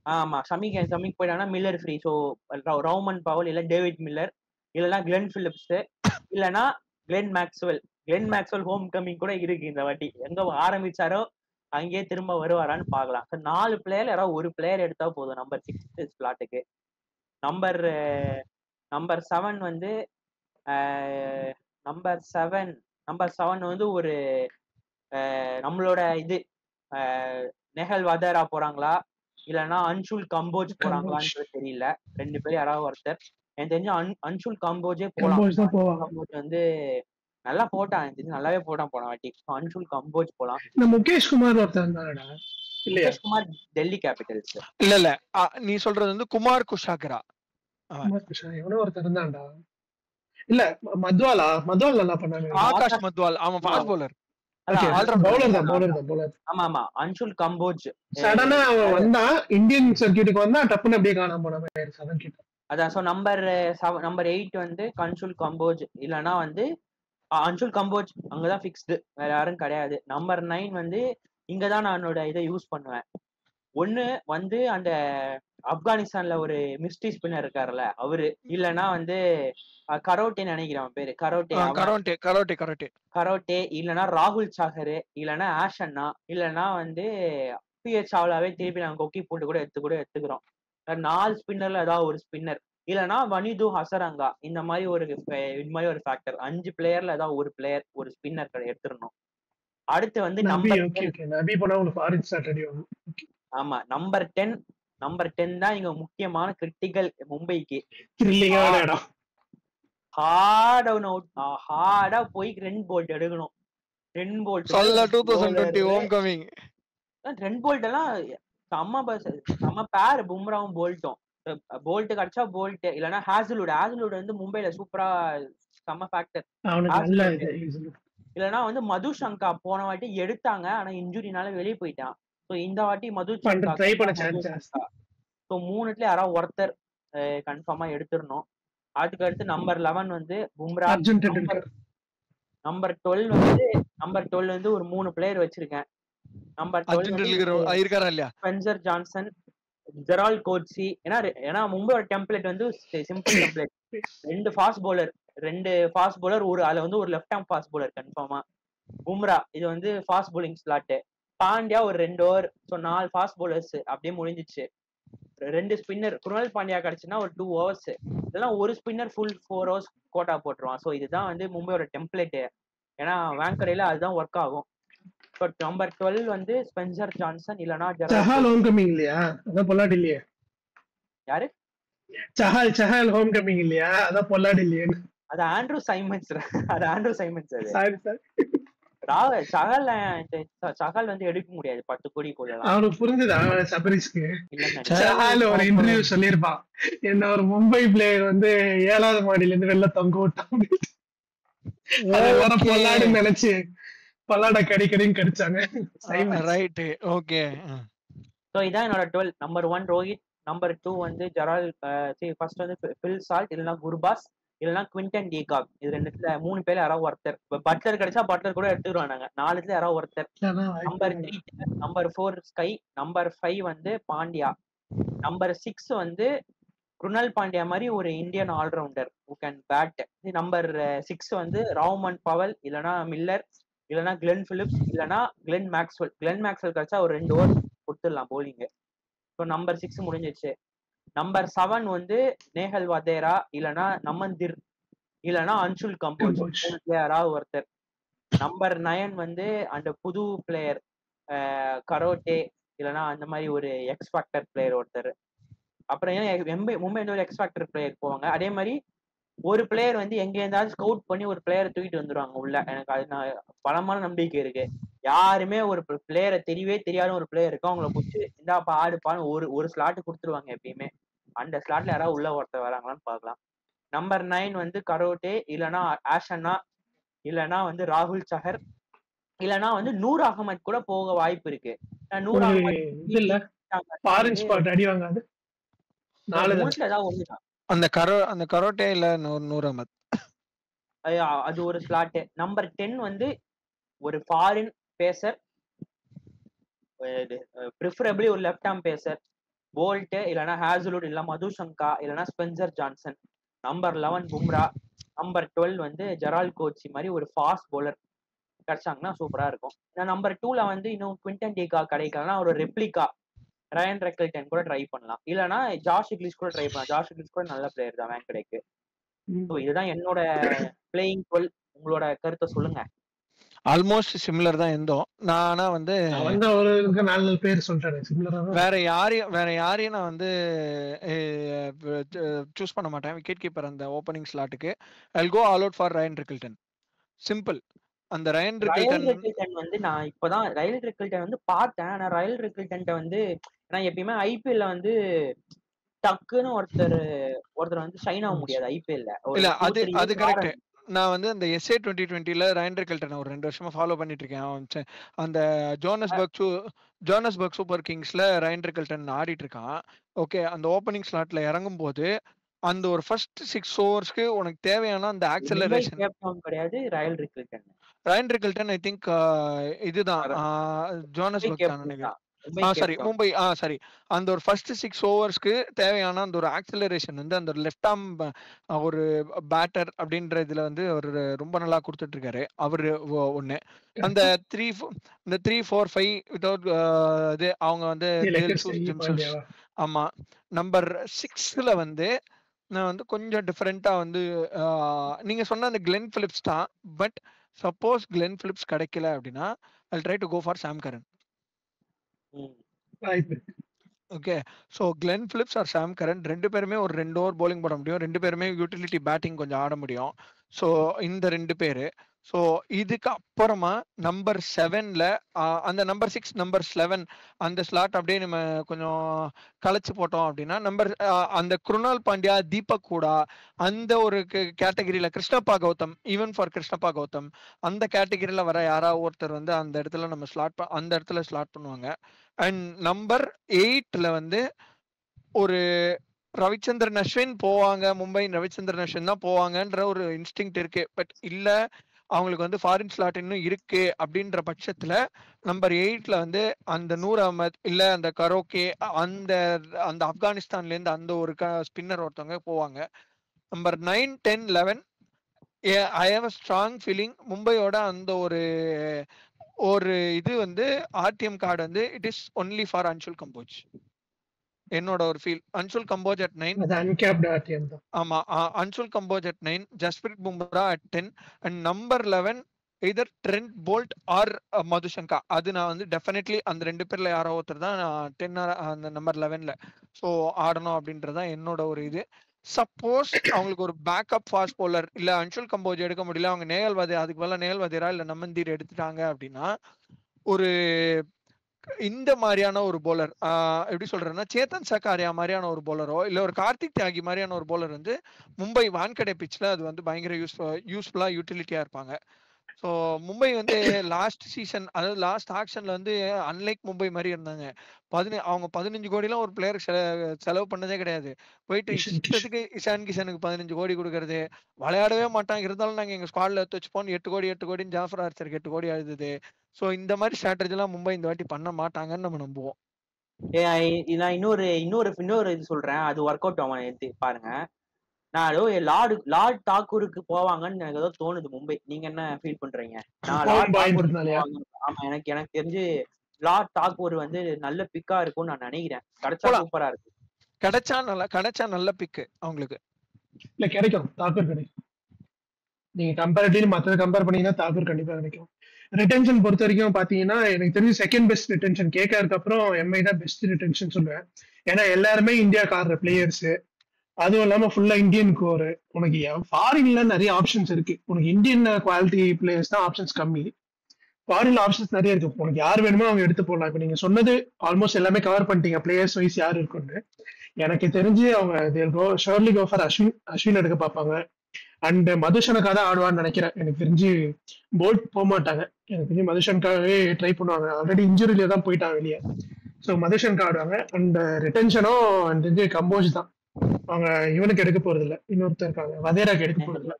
ஆமா ஷமிக்கு போயிட்டாங்கன்னா Miller free. So Rovman Powell இல்ல டேவிட் மில்லர் இல்லைன்னா கிளென் பிலிப்ஸ் இல்லைன்னா கிளென் மேக்ஸ்வெல் ஹோம் கமிங் கூட இருக்கு இந்த வாட்டி. எங்க ஆரம்பிச்சாரோ அங்கேயே திரும்ப வருவாரான்னு பாக்கலாம். 4 பிளேயர் யாராவது ஒரு பிளேயர் எடுத்தா போதும் நம்பர் 6 ஸ்லாட்டுக்கு. நம்பர் 7 வந்து நம்பர் 7 வந்து ஒரு நம்மளோட இது நெஹல் வதரா போறாங்களா இல்லைன்னா அன்ஷுல் கம்போஜ் போறாங்களான்னு தெரியல. 2 பேர் யாராவது ஒருத்தர். எனக்கு தெரிஞ்சு அன்ஷுல் கம்போஜே போலாம். கம்போஜ் வந்து நல்லா போட்டான். எனக்கு தெரிஞ்சு நல்லாவே போட்டான் போன வாட்டி. அன்ஷுல் கம்போஜ் போலாம். முகேஷ் குமார் ஒருத்தர் முகேஷ் குமார் டெல்லி கேபிட்டல்ஸ். இல்ல நீ சொல்றது வந்து குமார் குஷாகரா. எவனோ ஒருத்தர் இருந்தான்டா. இல்ல மத்வால் என்ன பண்ணாங்க? ஆகாஷ் மத்வால். அவன் ஃபாஸ்ட் பவுலர். ஆமா அன்ஷுல் கம்போஜ் சடனா அவன் வந்தா இந்தியன் சர்க்கியூட்டுக்கு வந்தா டப்புன்னு அப்படியே காணாம போன மாதிரி ஆயிருச்சு. அதான். ஸோ நம்பர் 8 வந்து அன்ஷுல் கம்போஜ் இல்லைன்னா வந்து அன்ஷுல் கம்போஜ் அங்கதான் ஃபிக்ஸ்டு, வேற யாரும் கிடையாது. நம்பர் 9 வந்து இங்கதான் நான் என்னோட இதை யூஸ் பண்ணுவேன். ஒண்ணு வந்து அந்த ஆப்கானிஸ்தான்ல ஒரு மிஸ்ட்ரி ஸ்பின்னர் இருக்காருல்ல அவரு, இல்லைன்னா வந்து கரோட்டேன்னு நினைக்கிறேன் பேரு, கரோட்டே இல்லைன்னா ராகுல் சாகர் இல்லைன்னா ஆஷன்னா இல்லைன்னா வந்து பிஎச் சாவ்லாவே திருப்பி நாங்க கொக்கி போட்டு கூட எடுத்துக்கிறோம். 4 ஸ்பின்னர்ல ஏதாவது ஒரு ஸ்பின்னர் இல்லைன்னா வனிது ஹசரங்கா இந்த மாதிரி ஒரு ஃபேக்டர். 5 பிளேயர்ல ஏதாவது ஒரு பிளேயர் ஒரு ஸ்பின்னர் எடுத்துடணும். அடுத்து வந்து ஆமா நம்பர் 10 தான் இங்க முக்கியமான கிரிட்டிக்கல் மும்பைக்கு. ஹார்டா போய் ரென் போல்ட் எடுக்கணும். ரென் போல்ட் எல்லாம் செம்ம பேர் பும்ராவும் போல்ட்டும். போல்ட் கிடைச்சா போல்ட் இல்லைன்னா ஹேசல்வுட் வந்து மும்பைல சூப்பரா செம்ம ஃபேக்டர். இல்லைன்னா வந்து மது சங்கா போன வாட்டி எடுத்தாங்க, ஆனா இன்ஜுரினால வெளியே போயிட்டான். ஸோ இந்த வாட்டி மது சங்கா. ஸோ 3ல யாராவது ஒருத்தர் கன்ஃபார்மா எடுத்துடணும். அதுக்கு அடுத்து நம்பர் 11 வந்து பும்ரா. நம்பர் 12 வந்து ஒரு 3 பிளேயர் வச்சிருக்கேன். Number 12 Spencer Johnson, Gerald Coetzee. ஏன்னா மும்பையோட டெம்ப்ளேட் வந்து சிம்பிள் டெம்ப்ளேட். 2 ஃபாஸ்ட் பவுலர் அதுல வந்து ஒரு லெஃப்ட் ஹேண்ட் ஃபாஸ்ட் பவுலர் கன்ஃபார்மா. பும்ரா இது வந்து ஃபாஸ்ட் பவுலிங் ஸ்லாட். பாண்டியா ஒரு 2 ஓவர். ஸோ 4 ஃபாஸ்ட் பவுலர்ஸ் அப்படியே முடிஞ்சிச்சு. 2 ஸ்பின்னர் குருணால் பாண்டியா கிடைச்சுன்னா ஒரு 2 ஓவர்ஸ். இதெல்லாம் ஒரு ஸ்பின்னர் ஃபுல் 4 ஓவர்ஸ் கோட்டா போட்டுருவான். ஸோ இதுதான் வந்து மும்பையோட டெம்ப்ளேட். ஏன்னா வேங்கடையில அதுதான் ஒர்க் ஆகும். ஸோ நம்பர் 12 வந்து ஸ்பென்சர் ஜான்சன் இல்லைன்னா யாரு சஹால் ஹோம் கமிங் இல்லையா? அதான் பொல்லாடி இல்லையா? அது ஆண்ட்ரூ சைமன்ஸ். சஹால் வந்து எடுக்க முடியாது 10 கோடி கூட. அவனுக்கு புரிஞ்சதா சபரிஸ்க்கு? சஹால் ஒரு இன்டர்வியூ சொல்லியிருப்பான், என்ன ஒரு மும்பை பிளேயர் வந்து 7வது மாடியில இருந்து வெளில தொங்க விட்டான். எல்லாரும் பொல்லாடுன்னு நினைச்சு பல்லாட கடிக்கடின்னு கடிச்சாங்க. Right, okay. ஸோ இதான் என்னோட 12. நம்பர் 1 ரோஹித், நம்பர் 2 வந்து ஜெரால், ஃபர்ஸ்ட் வந்து ஃபில் சால்ட், இல்லைன்னா குர்பாஸ், இல்லைன்னா குவிண்டன் டீகாக். இது 3 பேர் யாராவது ஒருத்தர். பட்லர் கிடைச்சா பட்லர் கூட எடுத்துருவாங்க. நாங்க 4 யாராவது ஒருத்தர். நம்பர் 3 நம்பர் 4 ஸ்கை, நம்பர் 5 வந்து பாண்டியா, நம்பர் 6 வந்து குருணால் பாண்டியா மாதிரி ஒரு Indian allrounder who can bat. Number 6 வந்து ராவ்மன் பவல், இல்லைன்னா மில்லர், இல்லைன்னா கிளென் பிலிப்ஸ், இல்லைன்னா கிளென் மேக்ஸ்வெல். கிளென் மேக்ஸ்வெல் கிடைச்சா ஒரு 2 ஓவர் கொடுத்துடலாம் போலிங்கு. ஸோ நம்பர் 6 முடிஞ்சிச்சு. நம்பர் 7 வந்து நேஹல் வதேரா, இல்லைன்னா நமந்திர், இல்லைன்னா அன்சுல் கம்போஜ், யாராவது ஒருத்தர். நம்பர் 9 வந்து அந்த புது பிளேயர் கரோட்டே, இல்லைன்னா அந்த மாதிரி ஒரு எக்ஸ் ஃபேக்டர் பிளேயர் ஒருத்தர். அப்புறம் ஏன் மும்பை ஒரு எக்ஸ் ஃபேக்டர் பிளேயர் போவாங்க. அதே மாதிரி ஒரு பிளேயர் வந்து எங்க இருந்தாலும் ஸ்கவுட் பண்ணி ஒரு பிளேயரை தூக்கிட்டு வந்துருவாங்க உள்ள. எனக்கு அது பலமான நம்பிக்கை இருக்கு. யாருமே ஒரு பிளேயரை தெரியவே தெரியாத ஒரு பிளேயர் இருக்கும், அவங்கள பிடிச்சி இந்தாப்பா ஆடுப்பான்னு ஒரு ஸ்லாட்டு கொடுத்துருவாங்க எப்பயுமே. அந்த ஸ்லாட்ல யாராவது உள்ள ஒருத்தர் வராங்களான்னு பார்க்கலாம். நம்பர் 9 வந்து கரோட்டே, இல்லைன்னா ஆஷன்னா, இல்லைன்னா வந்து ராகுல் சஹர், இல்லைன்னா வந்து நூர் அகமது கூட போக வாய்ப்பு இருக்கு. நூர் அகமது அடி வாங்காது ஏதாவது ஒண்ணுதான். அந்த கரோட்டே இல்ல நூர் அகமத், அது ஒரு ஸ்லாட். நம்பர் 10 வந்து ஒரு ஃபாரின் பேசர், ப்ரிஃபரபிளி ஒரு லெஃப்ட் ஆர்ம் பேசர், போல்ட், இல்லைன்னா ஹேசலுட், இல்ல மதுசங்கா, இல்லைன்னா Spencer Johnson. Number 11 Bumrah. Number 12 வந்து ஜெரால் கோச்சி மாதிரி ஒரு ஃபாஸ்ட் பவுலர் கிடைச்சாங்கன்னா சூப்பரா இருக்கும். நம்பர் 2ல வந்து இன்னும் குவிண்டன் டீகா கிடைக்கலன்னா ஒரு ரெப்ளிகா ரயன் ரெக்கல்டன் கூட ட்ரை பண்ணலாம், இல்லைன்னா ஜாஷ் இங்கிலீஷ் கூட ட்ரை பண்ணலாம். ஜாஷ் இங்கிலீஷ் கூட நல்ல பிளேயர் தான் வேங்கடைக்கு. ஸோ இதுதான் என்னோட பிளேயிங் 12. உங்களோட கருத்தை சொல்லுங்க. ஆல்மோஸ்ட் சிமிலர் தான் இருந்தோம். நானா வந்து வேற யாரையும் நான் வந்து சூஸ் பண்ண மாட்டேன். விக்கெட் கீப்பர் அந்த ஓப்பனிங் ஸ்லாட்டுக்கு I'll go all out for Ryan Rickelton. Simple. அந்த ரயன் ரிக்கில்டன் வந்து நான் இப்பதான் ரயல் ரிக்கில்டன் வந்து பார்த்தேன். ஆனா ரயல் ரிக்கில்டன் வந்து நான் எப்பயுமே ஐபிஎல்ல வந்து டக்குன்னு ஒருத்தர் வந்து ஷைன் ஆக முடியாது ஐபிஎல்ல. இல்ல அது கரெக்ட். நான் வந்து அந்த SA 2020ல ரயன் ரிக்கில்டன் ஒரு 2 வருஷமா ஃபாலோ பண்ணிட்டு இருக்கேன். அந்த ஜோனஸ்பர்க் சூப்பர் கிங்ஸ்ல ரயன் ரிக்கில்டன் ஆடிட்டு இருக்கான். ஓகே, அந்த ஓப்பனிங் ஸ்லாட்ல இறங்கும் போது அந்த ஒரு ஃபர்ஸ்ட் 6 ஓவர்ஸ்க்கு உனக்கு தேவையான அந்த ஆக்சலரேஷன் கிடையாது. ரயன் ரிக்கில்டன் ஐ திங்க் இதுதான் ஜோனஸ்பர்க் தான் நினைக்கிறேன். சாரி மும்பை. சரி, அந்த ஒரு ஃபர்ஸ்ட் 6 ஓவர்ஸ்க்கு தேவையான அந்த ஒரு ஆக்சலரேஷன் வந்து அந்த லெஃப்ட் ஆர்ம் ஒரு பேட்டர் அப்படின்ற இதுல வந்து அவர் ரொம்ப நல்லா கொடுத்துட்டு இருக்காரு. அவரு ஒண்ணு. அந்த 3, 4, 5 வித்வுட் இது அவங்க வந்து ஆமா. நம்பர் 6ல வந்து நான் வந்து கொஞ்சம் டிஃபரெண்டா வந்து நீங்க சொன்ன அந்த கிளென் பிலிப்ஸ் தான். பட் சப்போஸ் கிளென் பிலிப்ஸ் கிடைக்கல அப்படின்னா I'll try to go for Sam Curran. Okay, so Glenn Phillips or Sam Curran 2 பேருமே ஒரு 2 ஓவர் போலிங் போட முடியும். 2 பேருமே யூட்டிலிட்டி பேட்டிங் கொஞ்சம் ஆட முடியும். ஸோ இந்த 2 பேரு. ஸோ இதுக்கு அப்புறமா நம்பர் 7ல அந்த நம்பர் 6 நம்பர் 11 அந்த ஸ்லாட் அப்படியே நம்ம கொஞ்சம் கலைச்சு போட்டோம் அப்படின்னா அந்த குருணால் பாண்டியா, தீபக் கூடா அந்த ஒரு கேட்டகரியில கிருஷ்ணப்பா கௌதம், ஈவன் ஃபார் கிருஷ்ணப்பா கௌதம் அந்த கேட்டகரியில வர யாராவது ஒருத்தர் வந்து அந்த இடத்துல நம்ம அந்த இடத்துல ஸ்லாட் பண்ணுவாங்க. அண்ட் நம்பர் 8ல வந்து ஒரு ரவிச்சந்திரன் அஸ்வின் போவாங்க. மும்பை ரவிச்சந்திரன் அஸ்வின் தான் போவாங்கன்ற ஒரு இன்ஸ்டிங்க்ட் இருக்கு. பட் இல்ல, அவங்களுக்கு வந்து ஃபாரின் ஸ்லாட் இன்னும் இருக்கு அப்படின்ற பட்சத்துல நம்பர் 8ல வந்து அந்த நூர் அகமத் இல்ல அந்த கரோக்கே அந்த ஆப்கானிஸ்தான்ல இருந்து அந்த ஒரு ஸ்பின்னர் ஒருத்தவங்க போவாங்க. Number 9, 10, 11 I have a strong feeling மும்பையோட அந்த ஒரு இது வந்து ஆர்டிஎம் கார்டு வந்து it is only for Anshul Kamboj. என்னோட ஒரு ஃபீல். அன்சுல் கம்போஜ் at 9. அது அன்கேப்ட் ஆர்டிஎம் தான். ஆமா, Anshul Kamboj at 9, Jasprit Bumrah at 10 and number 11 either Trent Boult or Madushanka. அது நான் வந்து டெஃபினெட்லி அந்த 2 பேர்ல யாரோ ஒருத்தர் தான் 10 அந்த நம்பர் 11ல ஸோ ஆடணும் அப்படின்றதான் என்னோட ஒரு இது. சப்போஸ் அவங்களுக்கு ஒரு பேக்கப் ஃபாஸ்ட் பவுலர் இல்ல அன்சுல் கம்போஜ் எடுக்க முடியல, அவங்க அதுக்கு பதிலா நேஹல் வதேரா இல்ல நமந்தீர் எடுத்துட்டாங்க அப்படின்னா ஒரு இந்த மாதிரியான ஒரு போலர் எப்படி சொல்றேன்னா சேத்தன் சக்காரியா மாதிரியான ஒரு போலரோ இல்ல ஒரு கார்த்திக் தியாகி மாதிரியான ஒரு போலர் வந்து மும்பை வான்கடை பிச்ல அது வந்து பயங்கர யூஸ்ஃபுல்லா யூட்டிலிட்டியா இருப்பாங்க. ஸோ மும்பை வந்து லாஸ்ட் சீசன் அதாவது லாஸ்ட் ஆக்ஷன்ல வந்து அன்லைக் மும்பை மாதிரி இருந்தாங்க. அவங்க 15 கோடிலாம் ஒரு பிளேயருக்கு செலவு பண்ணதே கிடையாது. போயிட்டு இஷ்டத்துக்கு இஷான் கிஷனுக்கு 15 கோடி கொடுக்கறது, விளையாடவே மாட்டாங்க இருந்தாலும் நாங்க எங்க ஸ்குவாட்ல எடுத்து வச்சுப்போம் 8 கோடின்னு ஜாஃபர் ஆர்ச்சருக்கு 8 கோடி அழுதுது. ஸோ இந்த மாதிரி ஸ்ட்ராட்டஜி எல்லாம் மும்பை இந்த வாட்டி பண்ண மாட்டாங்கன்னு நம்ம நம்புவோம். நான் இன்னொரு இது சொல்றேன், அது ஒர்க் அவுட் ஆகும் பாருங்க. நான் ஏதோ லார்ட் தாக்கூருக்கு போவாங்கன்னு எனக்கு ஏதோ தோணுது மும்பை. நீங்க என்ன ஃபீல் பண்றீங்க? ஆமா, எனக்கு தெரிஞ்சு லார்ட் தாக்கூர் வந்து நல்ல பிக்கா இருக்கும்னு நான் நினைக்கிறேன். கிடைச்சா சூப்பரா இருக்கு. கிடைச்சா நல்ல பிக் அவங்களுக்கு இல்ல கிடைக்கும். தாக்கூர் கிடைக்கும். நீங்க கம்பேரிட்டிவ் மற்ற கம்பேர் பண்ணீங்கன்னா தாக்கூர் கண்டிப்பா கிடைக்கும். ரிட்டென்ஷன் பொறுத்த வரைக்கும் பாத்தீங்கன்னா எனக்கு தெரிஞ்சு செகண்ட் பெஸ்ட் ரிட்டென்ஷன் கேகேஆருக்கு அப்புறம் எம்ஐ தான் பெஸ்ட் ரிட்டென்ஷன் சொல்லுவேன். ஏன்னா எல்லாருமே இந்தியாவுக்கு ஆடுற பிளேயர்ஸ், அதுவும் இல்லாம ஃபுல்லா இந்தியன் கோர். உனக்கு ஃபாரின்ல நிறைய ஆப்ஷன்ஸ் இருக்கு. உனக்கு இந்தியன் குவாலிட்டி பிளேயர்ஸ் தான் ஆப்ஷன்ஸ் கம்மி. ஃபாரின்ல ஆப்ஷன்ஸ் நிறைய இருக்கு. உனக்கு யார் வேணுமோ அவங்க எடுத்து போடலாம். இப்ப நீங்க சொன்னது ஆல்மோஸ்ட் எல்லாமே கவர் பண்ணிட்டீங்க பிளேயர்ஸ் வைஸ் யார் இருக்குன்னு. எனக்கு தெரிஞ்சு அவங்க ஷோர்லி கோ ஃபார் அஸ்வின் எடுக்க பார்ப்பாங்க. அண்ட் மதுஷனுக்காக தான் ஆடுவான்னு நினைக்கிறேன். எனக்கு தெரிஞ்சு போல்ட் போக மாட்டாங்க. எனக்கு தெரிஞ்சு மதுஷனுக்காகவே ட்ரை பண்ணுவாங்க. ஆல்ரெடி இன்ஜுரியில தான் போயிட்டாங்க வெளியே. ஸோ மதுஷனுக்கு ஆடுவாங்க. அண்ட் ரிட்டென்ஷனும் எனக்கு தெரிஞ்சு கம்போஜ் தான். அவங்க இவனுக்கு எடுக்க போறது இல்லை, இன்னொருத்தர் இருக்காங்க வதேராக்கு எடுக்க போறது இல்லை.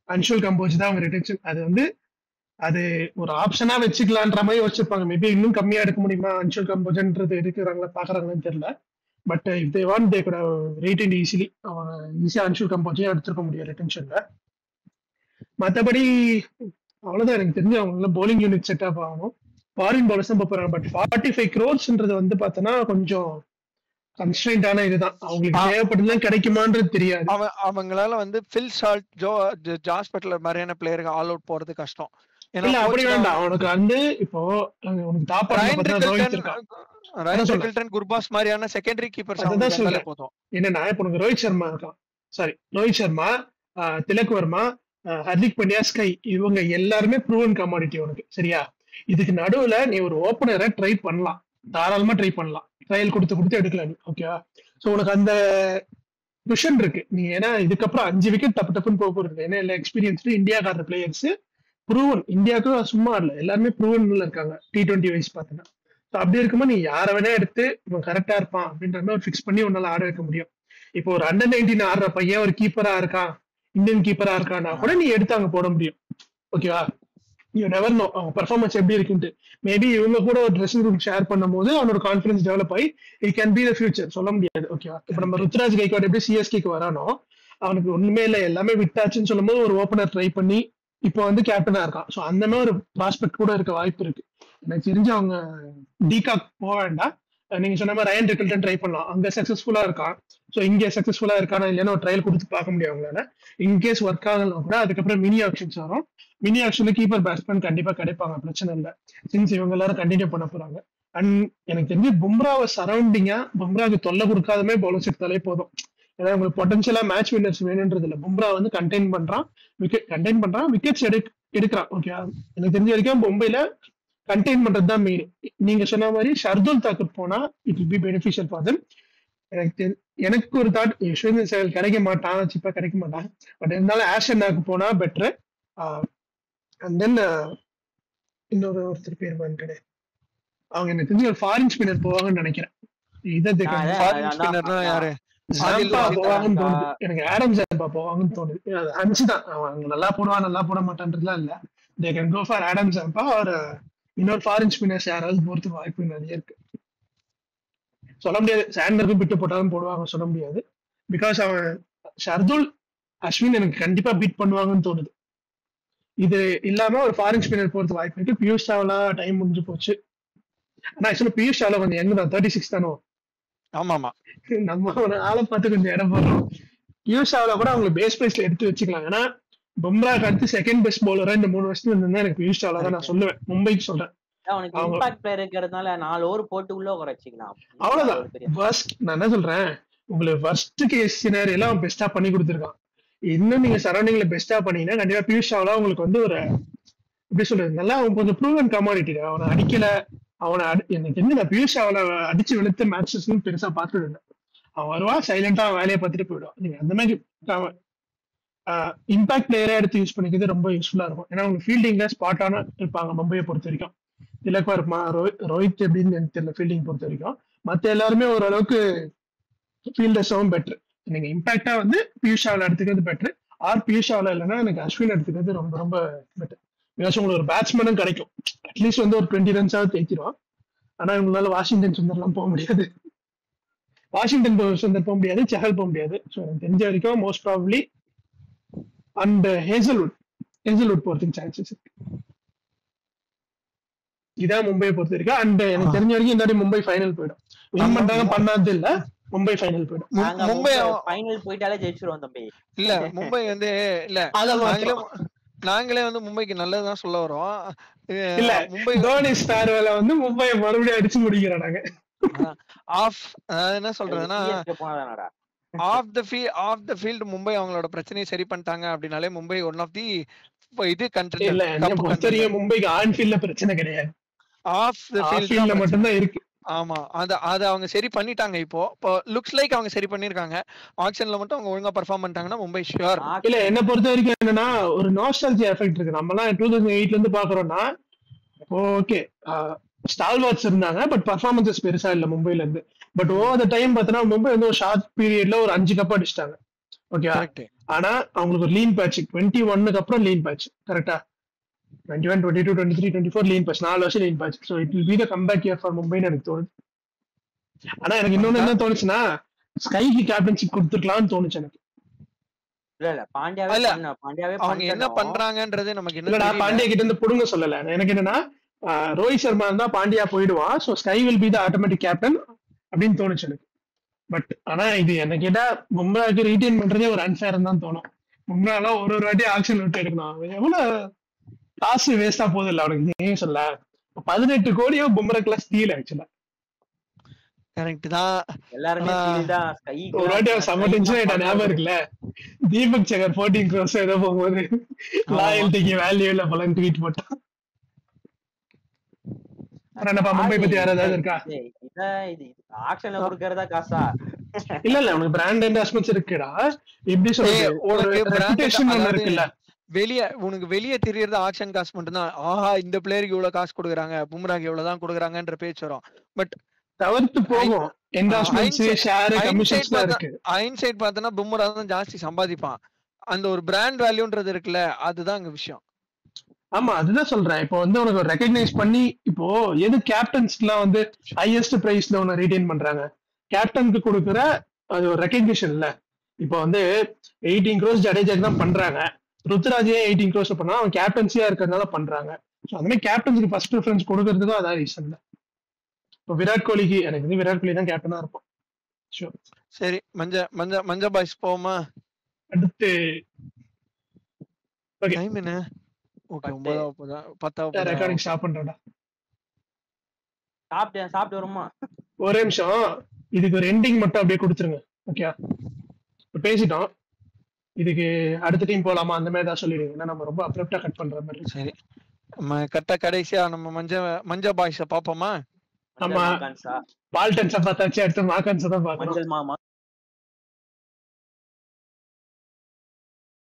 அன்ஷுல் கம்போஜ் தான் அவங்க ரிட்டென்ஷன். அது ஒரு ஆப்ஷனா வச்சுக்கலான்ற மாதிரி யோசிச்சிருப்பாங்க. மேபி இன்னும் கம்மியா எடுக்க முடியுமா அன்ஷுல் கம்போஜ்ன்றது எடுக்கிறாங்களா பாக்குறாங்கன்னு தெரியல. But if they want they good rate it easily. அவங்க ஈஸியா அன்ஷுல் கம்போஜே எடுத்துருக்க முடியும் ரிட்டென்ஷன்ல. மற்றபடி அவ்வளவுதான். எனக்கு தெரிஞ்சு அவங்கள போலிங் யூனிட் செட் அப் ஆகணும். ஃபாரின் பவுலர்ஸ் தான் போறாங்க. பட் 45 crores வந்து பார்த்தோன்னா கொஞ்சம் கன்ஸ்ட்ரெயின்டான இதுதான். அவங்களுக்கு தேவைப்படுதுலாம் கிடைக்குமான்றது தெரியாது. அவங்களால வந்து ஃபில் சால்ட் ஜாஸ் பட்லர் மாதிரியான பிளேயருக்கு ஆல் அவுட் போறது கஷ்டம். இல்ல அப்படி வேண்டாம். அவனுக்கு வந்து இப்போ உனக்கு டாப் குர்பாஸ் மாதிரியான செகண்டரி கீப்பர்ஸ் போதும். என்னன்னா இப்போ உனக்கு ரோஹித் சர்மா, திலக் வர்மா, ஹர்திக் பாண்டியா, ஸ்கை இவங்க எல்லாருமே ப்ரூவன் கமாடிட்டி உனக்கு. சரியா? இதுக்கு நடுவுல நீ ஒரு ஓப்பனரை ட்ரை பண்ணலாம், தாராளமா ட்ரை பண்ணலாம். ட்ரையல் கொடுத்து எடுக்கலாம் நீ. ஓகேவா? சோ உனக்கு அந்த விஷன் இருக்கு. நீ ஏன்னா இதுக்கப்புறம் 5 விக்கெட் டப்புன்னு போக போறது. ஏன்னா எல்லா எக்ஸ்பீரியன்ஸ்டு இந்தியாக்கார பிளேயர்ஸ் ப்ரூவன். இந்தியாவுக்கு சும்மா இல்ல, எல்லாருமே ப்ரூவன்ல இருக்காங்க T20 வைஸ் பார்த்தீங்கன்னா. ஸோ அப்படி இருக்கும்போது நீ யாரை வேணா எடுத்து இவன் கரெக்டா இருப்பான் அப்படின்ற மாதிரி ஒரு ஃபிக்ஸ் பண்ணி உன்னால ஆட வைக்க முடியும். இப்போ ஒரு Under 19 ஆடுற பையன் ஒரு கீப்பரா இருக்கான், இந்தியன் கீப்பரா இருக்கான்னா கூட நீ எடுத்து அங்க போட முடியும். ஓகேவா? யூ நெவர் நோ அவங்க பெர்ஃபார்மன்ஸ் எப்படி இருக்குன்ட்டு. மேபி இவங்க கூட ஒரு ட்ரெஸ்ஸிங் ரூம் ஷேர் பண்ணும் போது அவனோட கான்ஃபிடன்ஸ் டெவலப் ஆகி it can be the future. சொல்ல முடியாது. ஓகேவா? இப்போ நம்ம ருத்ராஜ் கைக்வாட் எப்படி சிஎஸ்கேக்கு வரானோ அவனுக்கு ஒண்ணுமே இல்லை எல்லாமே விட்டாச்சுன்னு சொல்லும் போது ஒரு ஓப்பனர் ட்ரை பண்ணி இப்போ வந்து கேப்டனா இருக்கான். ஸோ அந்த மாதிரி ஒரு ப்ராஸ்பெக்ட் கூட இருக்க வாய்ப்பு இருக்கு. எனக்கு தெரிஞ்சு அவங்க டிகாக் போக வேண்டாம். நீங்க சொன்ன மாதிரி ரயன் ரிக்கில்டன் ட்ரை பண்ணலாம். அங்க சக்சஸ்ஃபுல்லா இருக்கான். ஸோ இங்கே சக்சஸ்ஃபுல்லா இருக்கானா இல்லைன்னா ஒரு ட்ரையல் கொடுத்து பார்க்க முடியும் அவங்களால. இன்கேஸ் ஒர்க் ஆகலாம் கூட அதுக்கப்புறம் மினி ஆப்ஷன்ஸ் வரும். மினி ஆப்ஷன்ல கீப்பர் பேட்ஸ்மேன் கண்டிப்பா கிடைப்பாங்க, பிரச்சனை இல்லை. சின்ஸ் இவங்க எல்லாரும் கண்டினியூ பண்ண போறாங்க. அண்ட் எனக்கு தெரிஞ்சு பும்ராவை சரௌண்டிங்கா பும்ராவுக்கு தொல்லை கொடுக்காதமே பவுலர்ஸ் எடுத்தாலே போதும். ஏன்னா உங்களுக்கு பொட்டன்ஷியலா மேட்ச் வின்னர்ஸ் வேணுன்றது இல்லை. பும்ரா வந்து கண்டெயின் பண்றான், விக்கெட்ஸ் எடுக்கிறான். ஓகே, எனக்கு தெரிஞ்ச வரைக்கும் மும்பைல கண்டெயின் பண்றது தான் மெயின். நீங்க சொன்ன மாதிரி ஷர்துல் தாக்கூர் போனா it will be beneficial for them. எனக்கு ஒரு தாட் யஷ்வேந்திர சேகல் கிடைக்க மாட்டான், சீப்பா கிடைக்க மாட்டான். பட் இருந்தாலும் ஆஷன்னாக்கு போனா பெட்ரு. அண்ட் தென் ஒருத்தர் பேர் கிடையாது. அவங்க எனக்கு தெரிஞ்சு ஒரு ஃபாரின் ஸ்பின்னர் போவாங்கன்னு நினைக்கிறேன். போவாங்கன்னு தோணுது எனக்கு. ஆடம் ஜாம்பா போவாங்கன்னு தோணுது. அஞ்சுதான் அவங்க நல்லா போடுவான் நல்லா போட மாட்டான்றதுலாம் இல்ல. They can go for Adam Zampa ஒரு இன்னொரு ஃபாரின் ஸ்பின்னர்ஸ் யாராவது போறதுக்கு வாய்ப்பு நிறைய இருக்கு. சொல்ல முடியாது, சாண்டருக்கும் பிட்டு போட்டாலும் போடுவாங்க சொல்ல முடியாது. பிகாஸ் அவன் ஷர்துல் அஸ்வின் எனக்கு கண்டிப்பா பீட் பண்ணுவாங்கன்னு தோணுது. இது இல்லாம ஒரு ஃபாரின் ஸ்பின்னர் போறதுக்கு வாய்ப்பு இருக்கு. பியூஷ் சாவ்லா டைம் முடிஞ்சு போச்சு. ஆனா ஆக்சுவலா பியூஷ் சாவ்லா கொஞ்சம் யங் தான், 36 தானோ. ஆமா நம்ம ஒரு ஆளை பார்த்து கொஞ்சம் இடம் போடுறோம். பியூஷ் சாவ்லா கூட அவங்க பேஸ் பிரைஸ்ல எடுத்து வச்சுக்கலாம். ஏன்னா பும்ராக்கு அடுத்து செகண்ட் பெஸ்ட் பவுலரா இந்த 3 வருஷத்துல இருந்தா எனக்கு பியூஷ் சாவ்லா தான் நான் சொல்லுவேன். மும்பைக்கு சொல்றேன். அவ்வளவுதான். நான் என்ன சொல்றேன், உங்களுக்கு வர்ஸ்ட் கேஸ் சினாரியோ எல்லாம் பெஸ்டா பண்ணி கொடுத்துருக்கான். இன்னும் நீங்க சரௌண்டிங்ல பெஸ்டா பண்ணீங்கன்னா கண்டிப்பா பியூஷ் சாவ்லா உங்களுக்கு வந்து ஒரு எப்படி சொல்றது, நல்லா கொஞ்சம் ப்ரூவன் கமாடிட்டி. அவனை அடிக்கல அவனை எனக்கு தெரிஞ்சு நான் பியூஷ் அவளை அடிச்சு வெளுத்த மேட்சஸ் பெருசா பார்த்தது இல்லை. அவன் வருவான் சைலண்டா வேலையை பார்த்துட்டு போயிடுவான். நீங்க அந்த மாதிரி இம்பாக்ட் பிளேயரா எடுத்து யூஸ் பண்ணிக்கிறது ரொம்ப யூஸ்ஃபுல்லா இருக்கும். ஏன்னா அவங்க ஃபீல்டிங்ல ஸ்பாட்டான இருப்பாங்க மும்பையை பொறுத்த வரைக்கும். திலக் வர்மா, ரோஹித் எப்படின்னு எனக்கு தெரியல ஃபீல்டிங் பொறுத்த வரைக்கும். மற்ற எல்லாருமே ஓரளவுக்கு ஃபீல்டர்ஸும் பெட்டர். நீங்க இம்பாக்டா வந்து பியூஷ் அவளை எடுத்துக்கிறது பெட்டர். பியூஷ் அவளை இல்லைன்னா எனக்கு அஸ்வின் எடுத்துக்கிறது ரொம்ப ரொம்ப பெட்டர். பிகாஸ் உங்களுக்கு ஒரு பேட்ஸ்மேனும் கிடைக்கும். அட்லீஸ்ட் வந்து ஒரு 20 ரன்ஸாவது தேய்ச்சிடும். ஆனா இவங்களால வாஷிங்டன் சுந்தர்லாம் போக முடியாது. வாஷிங்டன் சுந்தர் போக முடியாது, செஹல் போக முடியாது. ஸோ எனக்கு தெரிஞ்ச வரைக்கும் மோஸ்ட் ப்ராபப்லி அண்ட் ஹேசல்வுட் போறதுக்கு சான்சஸ் இருக்கு. இதான் மும்பையை பொறுத்த வரைக்கும். அண்ட் எனக்கு தெரிஞ்ச வரைக்கும் இந்த மும்பை ஃபைனல் போயிடும். வின் பண்றாங்க பண்ணாது இல்ல, மும்பை ஃபைனல் போயிடும். மும்பை ஃபைனல் போயிட்டாலே ஜெயிச்சிருவோம் தம்பி. இல்ல மும்பை வந்து இல்ல நாங்களே வந்து மும்பைக்கு நல்லதுதான் சொல்ல வரோம். இல்ல மும்பை தோனி ஸ்டார்வேல வந்து மும்பையை மறுபடியும் அடிச்சு முடிக்கிறாங்க. என்ன சொல்றதுன்னா ஆஃப் த ஃபீல்ட் மும்பை அவங்களோட பிரச்சனையை சரி பண்ணிட்டாங்க அப்படின்னாலே மும்பை ஒன் ஆஃப் தி இது கண்ட்ரி. மும்பைக்கு ஆன் ஃபீல்ட்ல பிரச்சனை கிடையாது, ஆஃப் த ஃபீல்ட்ல மட்டும் தான் இருக்கு. ஆமா அத அவங்க சரி பண்ணிட்டாங்க. இப்போ லுக்ஸ் லைக் அவங்க சரி பண்ணிருக்காங்க. ஆக்ஷன்ல மட்டும் அவங்க ஒழுங்கா பெர்ஃபார்ம் பண்ணிட்டாங்கன்னா மும்பை ஷூர். இல்ல என்ன பொறுத்த வரைக்கும் என்னன்னா ஒரு நாஸ்டால்ஜியா எஃபெக்ட் இருக்கு. நம்ம எல்லாம் 2008ல இருந்து பாக்குறோம்னா ஓகே ஸ்டால்வார்ட்ஸ் இருந்தாங்க, பட் பர்ஃபார்மன்சஸ் பெருசா இல்ல மும்பைல இருந்து. பட் ஓவர் த டைம் பார்த்தோன்னா மும்பை வந்து ஒரு ஷார்ட் பீரியட்ல ஒரு 5 கப் அடிச்சிட்டாங்க. ஓகே, ஆனா அவங்களுக்கு ஒரு லீன் பேட்ச் 21க்கு அப்புறம் லீன் பேட்ச் கரெக்டா 21, 22, 23, 24 லீன் பேட்ச் 4 வருஷம் lean patch. So it will be the comeback year for மும்பைன்னு எனக்கு தோணுது. ஆனா எனக்கு இன்னொன்னு என்ன தோணுச்சுன்னா ஸ்கைக்கு கேப்டன்ஷிப் கொடுத்துருக்கலாம்னு தோணுச்சு எனக்கு. அவங்க என்ன பண்றாங்கன்றது நமக்கு இல்லடா, பாண்டியா கிட்ட இருந்து புடுங்க சொல்லல. எனக்கு என்னன்னா ரோஹித் சர்மா இருந்தா பாண்டியா போயிடுவான். So sky will be the automatic captain அப்படின்னு தோணுச்சு எனக்கு. பட் ஆனா இது என்ன கேட்டா மும்ராக்கு ரீடைன் பண்றதே ஒரு அன்ஃபேர் தான் தோணும். மும்ராலாம் ஒரு வாட்டி ஆக்ஷன் விட்டு எடுக்கணும். எவ்வளவு காசு வேஸ்டா போகுது இல்ல அவனுக்கு. ஏன் சொல்ல 18 கோடியோ பும்ராக்குல ஸ்டீல் ஆக்சுவலா. கரெக்ட் தான். எல்லாருமே ஒரு வாட்டி செம்ம டென்ஷன் ஆயிட்டா ஞாபகம் இருக்குல்ல, தீபக் சகர் 14 crores ஏதோ போகும்போது லாயல்ட்டிக்கு வேல்யூ இல்ல போலன்னு ட்வீட் போட்டான். மும்பை பத்தி வேற ஏதாவது இருக்கா? இல்ல இல்ல உனக்கு பிராண்ட் என்டாஸ்மென்ட்ஸ் இருக்குடா. எப்படி சொல்றது, ஒரு ரெபுடேஷன் ஒன்னு இருக்குல்ல. உனக்கு வெளியே தெரியறது ஆக்ஷன் காசு மட்டும் தான். ஆஹா இந்த பிளேயருக்கு இவ்வளவு காசு கொடுக்குறாங்க, பும்ராக்கு இவ்வளவுதான் கொடுக்குறாங்கன்ற பேச்சு வரும். பட் தவிர்த்து போகும் என்டாஸ்மென்ட்ஸ், ஷேர், கமிஷன்ஸ்லாம் இருக்கு. ஹைண்ட்சைட் பார்த்தனா பும்ரா தான் ஜாஸ்தி சம்பாதிப்பான். அந்த ஒரு பிராண்ட் வேல்யூன்றது இருக்குல்ல, அதுதான் அங்க விஷயம். ஆமா அதுதான் சொல்றேன். இப்போ வந்து உனக்கு ரெகக்னைஸ் பண்ணி இப்போ எது கேப்டன்ஸ்லாம் வந்து ஹையஸ்ட் பிரைஸ்ல உன்னை ரீடைன் பண்றாங்க, கேப்டனுக்கு கொடுக்குற அது ஒரு ரெகக்னிஷன் இல்ல. இப்போ வந்து 18 crores ஜடேஜாக்கு தான் பண்றாங்க. ருத்ராஜே 18 crores பண்ணா அவன் கேப்டன்சியா இருக்கிறதுனால பண்றாங்க. ஸோ அந்த மாதிரி கேப்டன்ஸுக்கு ஃபர்ஸ்ட் ப்ரிஃபரன்ஸ் கொடுக்கறதுக்கும் அதான் ரீசன் தான். இப்போ விராட் கோலிக்கு எனக்கு வந்து விராட் கோலி தான் கேப்டனா இருப்போம். ஷூர். சரி மஞ்ச பாய்ஸ் போமா அடுத்து. ஓகே டைம் என்ன? ஓகே 9:10 ரெக்கார்டிங் ஸ்டாப் பண்றடா. சாப்பிட்டு வருமா? ஒரே நிமிஷம், இதுக்கு ஒரு எண்டிங் மட்டும் அப்படியே கொடுத்துருங்க. ஓகே பேசிட்டோம், இதுக்கு அடுத்த டீம் போலாமா அந்த மாதிரி தான் சொல்லிடுங்க. ஏன்னா நம்ம ரொம்ப அப்ரப்டா கட் பண்ற மாதிரி. சரி நம்ம கடைசியா நம்ம மஞ்ச பாய்ஸ பாப்போமா? நம்ம பால்டன்ஸ பார்த்தாச்சு, அடுத்து மாகான்ஸ தான் பார்க்கணும். மாமா